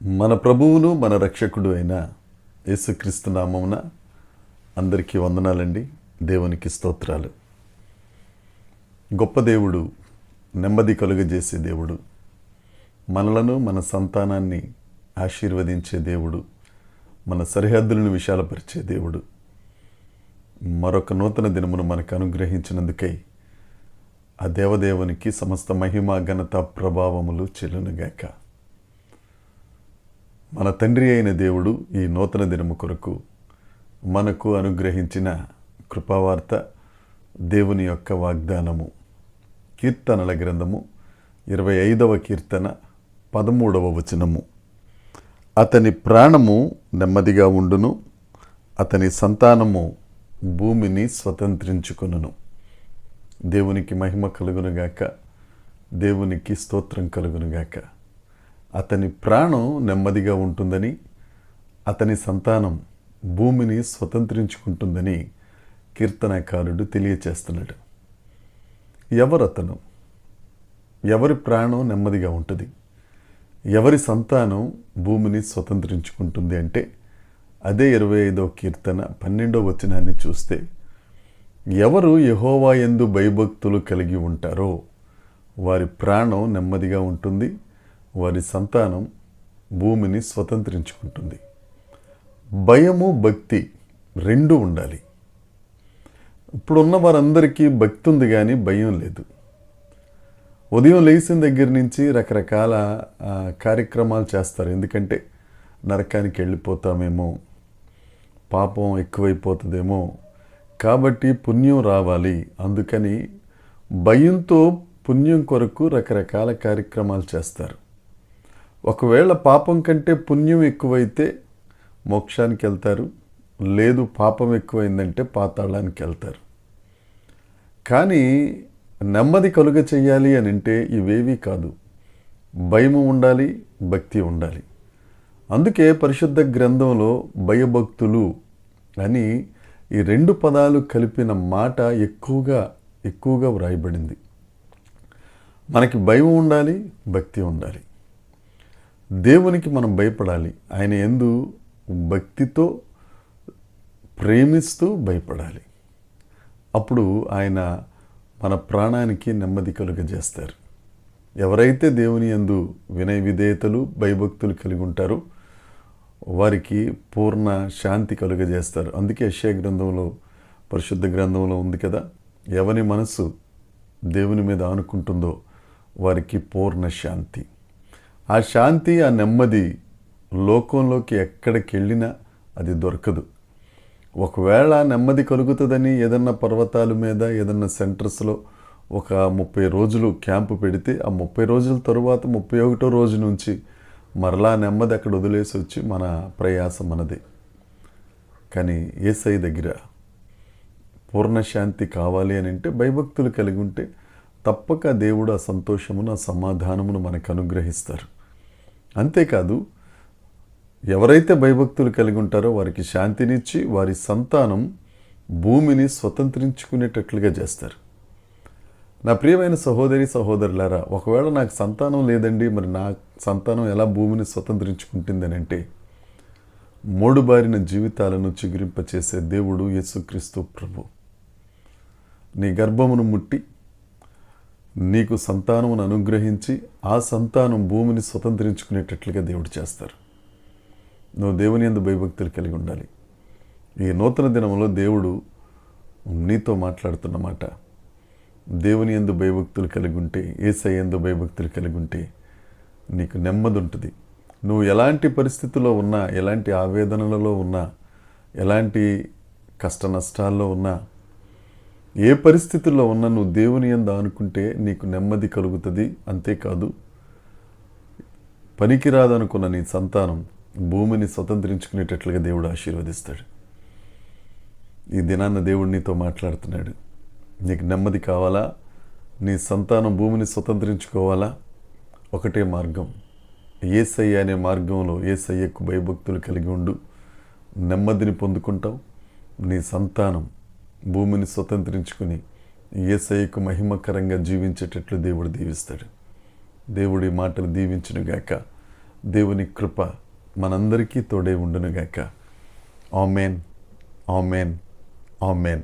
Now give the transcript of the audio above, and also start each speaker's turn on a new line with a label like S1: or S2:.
S1: మన ప్రభువును మన రక్షకుడు అయిన యేసుక్రీస్తు నామమున అందరికీ వందనాలండి. దేవునికి స్తోత్రాలు. గొప్ప దేవుడు, నెమ్మది కలుగజేసే దేవుడు, మనలను మన సంతానాన్ని ఆశీర్వదించే దేవుడు, మన సరిహద్దులను విశాలపరిచే దేవుడు మరొక నూతన దినమును మనకు అనుగ్రహించినందుకై ఆ దేవదేవునికి సమస్త మహిమ ఘనత ప్రభావములు చెల్లునుగాక. మన తండ్రి అయిన దేవుడు ఈ నూతన దినము కొరకు మనకు అనుగ్రహించిన కృపావార్త, దేవుని యొక్క వాగ్దానము, కీర్తనల గ్రంథము 25వ కీర్తన 13వ వచనము. అతని ప్రాణము నెమ్మదిగా ఉండును, అతని సంతానము భూమిని స్వతంత్రించుకొనును. దేవునికి మహిమ కలుగునుగాక, దేవునికి స్తోత్రం కలుగునుగాక. అతని ప్రాణం నెమ్మదిగా ఉంటుందని, అతని సంతానం భూమిని స్వతంత్రించుకుంటుందని కీర్తనకారుడు తెలియచేస్తున్నాడు. ఎవరతను? ఎవరి ప్రాణం నెమ్మదిగా ఉంటుంది, ఎవరి సంతానం భూమిని స్వతంత్రించుకుంటుంది అంటే అదే 25వ కీర్తన 12వ వచనాన్ని చూస్తే, ఎవరు యెహోవా యందు భయభక్తులు కలిగి ఉంటారో వారి ప్రాణం నెమ్మదిగా ఉంటుంది, వారి సంతానం భూమిని స్వతంత్రించుకుంటుంది. భయము, భక్తి రెండు ఉండాలి. ఇప్పుడున్న వారందరికీ భక్తి ఉంది కానీ భయం లేదు. ఉదయం లేచిన దగ్గర నుంచి రకరకాల కార్యక్రమాలు చేస్తారు. ఎందుకంటే నరకానికి వెళ్ళిపోతామేమో, పాపం ఎక్కువైపోతుందేమో, కాబట్టి పుణ్యం రావాలి. అందుకని భయంతో పుణ్యం కొరకు రకరకాల కార్యక్రమాలు చేస్తారు. ఒకవేళ పాపం కంటే పుణ్యం ఎక్కువైతే మోక్షానికి వెళ్తారు, లేదు పాపం ఎక్కువైందంటే పాతాళానికి వెళ్తారు. కానీ నెమ్మది కలుగ చెయ్యాలి అని అంటే ఇవేవి కాదు, భయము ఉండాలి, భక్తి ఉండాలి. అందుకే పరిశుద్ధ గ్రంథంలో భయభక్తులు అని ఈ రెండు పదాలు కలిపిన మాట ఎక్కువగా వ్రాయబడింది. మనకి భయం ఉండాలి, భక్తి ఉండాలి. దేవునికి మనం భయపడాలి, ఆయన యందు భక్తితో ప్రేమిస్తూ భయపడాలి. అప్పుడు ఆయన మన ప్రాణానికి నెమ్మది కలుగజేస్తారు. ఎవరైతే దేవుని యందు వినయ విధేయతలు భయభక్తులు కలిగి ఉంటారో వారికి పూర్ణ శాంతి కలుగజేస్తారు. అందుకే యెషయా గ్రంథంలో, పరిశుద్ధ గ్రంథంలో ఉంది కదా, ఎవరి మనసు దేవుని మీద ఆనుకుంటుందో వారికి పూర్ణ శాంతి. ఆ శాంతి, ఆ నెమ్మది లోకంలోకి ఎక్కడికి వెళ్ళినా అది దొరకదు. ఒకవేళ నెమ్మది కలుగుతుందని ఏదన్నా పర్వతాల మీద, ఏదన్నా సెంటర్స్లో ఒక 30 రోజులు క్యాంపు పెడితే ఆ 30 రోజుల తరువాత 31వ రోజు నుంచి మరలా నెమ్మది అక్కడ వదిలేసి వచ్చి మన ప్రయాసం మనదే. కానీ యేసయ్య దగ్గర పూర్ణ శాంతి కావాలి అని అంటే భయభక్తులు కలిగి ఉంటే తప్పక దేవుడు ఆ సంతోషమును, ఆ సమాధానమును మనకు అనుగ్రహిస్తారు. అంతేకాదు, ఎవరైతే భయభక్తులు కలిగి ఉంటారో వారికి శాంతినిచ్చి వారి సంతానం భూమిని స్వతంత్రించుకునేటట్లుగా చేస్తారు. నా ప్రియమైన సహోదరి సహోదరులారా, ఒకవేళ నాకు సంతానం లేదండి, మరి నా సంతానం ఎలా భూమిని స్వతంత్రించుకుంటుందని అంటే, మోడుబారిన జీవితాలను చిగురింపచేసే దేవుడు యేసుక్రీస్తు ప్రభు నీ గర్భమును ముట్టి నీకు సంతానమును అనుగ్రహించి ఆ సంతానం భూమిని స్వతంత్రించుకునేటట్లుగా దేవుడు చేస్తారు. నువ్వు దేవుని యందు భయభక్తులు కలిగి ఉండాలి. ఈ నూతన దినంలో దేవుడు నీతో మాట్లాడుతున్నమాట, దేవుని యందు భయభక్తులు కలిగి ఉంటే, యేసయ్య యందు భయభక్తులు కలిగి ఉంటే నీకు నెమ్మది ఉంటుంది. నువ్వు ఎలాంటి పరిస్థితుల్లో ఉన్నా, ఎలాంటి ఆవేదనలలో ఉన్నా, ఎలాంటి కష్ట నష్టాల్లో ఉన్నా, ఏ పరిస్థితుల్లో ఉన్నా నువ్వు దేవుని యందు ఆనుకుంటే నీకు నెమ్మది కలుగుతుంది. అంతేకాదు, పనికిరాదనుకున్న నీ సంతానం భూమిని స్వతంత్రించుకునేటట్లుగా దేవుడు ఆశీర్వదిస్తాడు. ఈ దినాన్న దేవుడు నీతో మాట్లాడుతున్నాడు. నీకు నెమ్మది కావాలా, నీ సంతానం భూమిని స్వతంత్రించుకోవాలా? ఒకటే మార్గం, యేసయ్య అనే మార్గంలో యేసయ్యకు భయభక్తులు కలిగి ఉండు, నెమ్మదిని పొందుకుంటావు. నీ సంతానం భూమిని స్వతంత్రించుకుని యేసయ్యకు మహిమకరంగా జీవించేటట్లు దేవుడు దీవిస్తాడు. దేవుడి మాటలు దీవించునుగాక. దేవుని కృప మనందరికీ తోడే ఉండునుగాక. ఆమేన్, ఆమేన్, ఆమేన్.